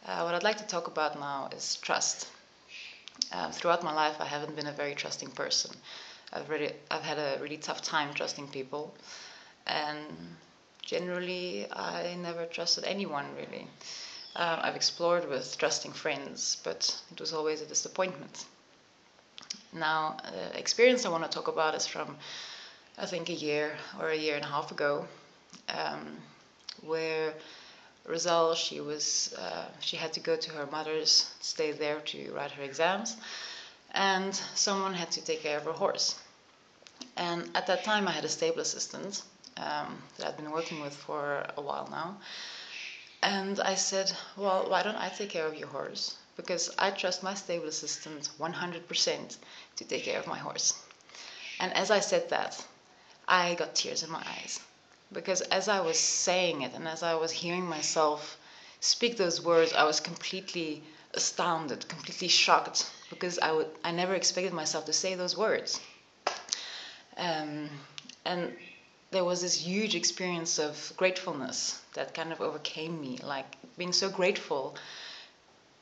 What I'd like to talk about now is trust. Throughout my life, I haven't been a very trusting person. I've had a really tough time trusting people, and generally, I never trusted anyone really. I've explored with trusting friends, but it was always a disappointment. Now, the experience I want to talk about is from, I think, a year or a year and a half ago, where Roselle, she had to go to her mother's, stay there to write her exams, and someone had to take care of her horse. And at that time, I had a stable assistant that I'd been working with for a while now. And I said, well, why don't I take care of your horse? Because I trust my stable assistant 100% to take care of my horse. And as I said that, I got tears in my eyes. Because as I was saying it and as I was hearing myself speak those words, I was completely astounded, completely shocked, because I never expected myself to say those words. And there was this huge experience of gratefulness that kind of overcame me, like being so grateful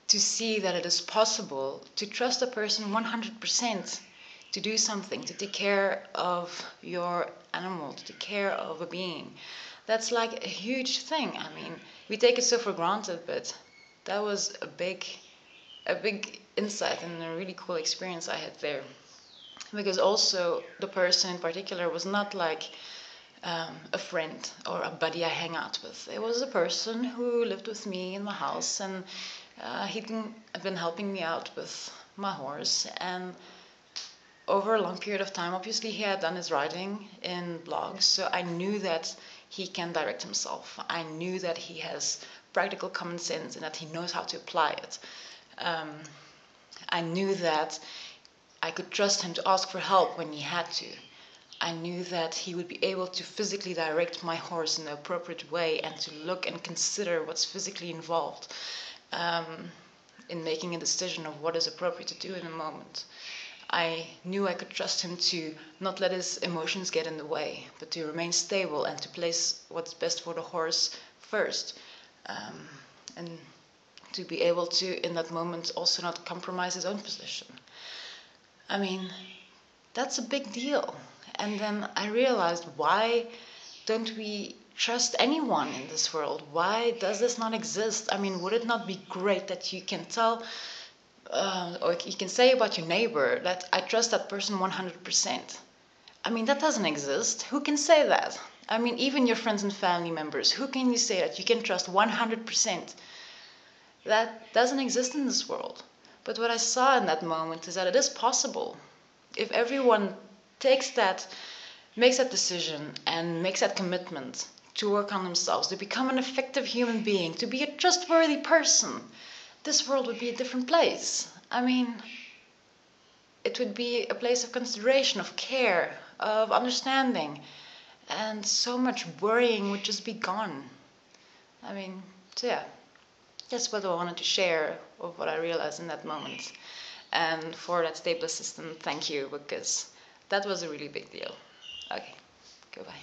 to see that it is possible to trust a person 100% to do something, to take care of your animal, to take care of a being. That's like a huge thing. I mean, we take it so for granted, but that was a big insight and a really cool experience I had there. Because also the person in particular was not like a friend or a buddy I hang out with. It was a person who lived with me in my house, and he'd been helping me out with my horse. And over a long period of time, obviously he had done his writing in blogs, so I knew that he can direct himself. I knew that he has practical common sense and that he knows how to apply it. I knew that I could trust him to ask for help when he had to. I knew that he would be able to physically direct my horse in the appropriate way and to look and consider what's physically involved in making a decision of what is appropriate to do in a moment. I knew I could trust him to not let his emotions get in the way, but to remain stable and to place what's best for the horse first. And to be able to, in that moment, also not compromise his own position. I mean, that's a big deal. And then I realized, why don't we trust anyone in this world? Why does this not exist? I mean, would it not be great that you can tell or you can say about your neighbor that I trust that person 100%. I mean, that doesn't exist. Who can say that? I mean, even your friends and family members, who can you say that you can trust 100%? That doesn't exist in this world. But what I saw in that moment is that it is possible. If everyone makes that decision and makes that commitment to work on themselves, to become an effective human being, to be a trustworthy person, this world would be a different place. I mean, it would be a place of consideration, of care, of understanding, and so much worrying would just be gone. I mean, so yeah, that's what I wanted to share of what I realized in that moment. And for that stable assistant, thank you, because that was a really big deal. Okay, goodbye.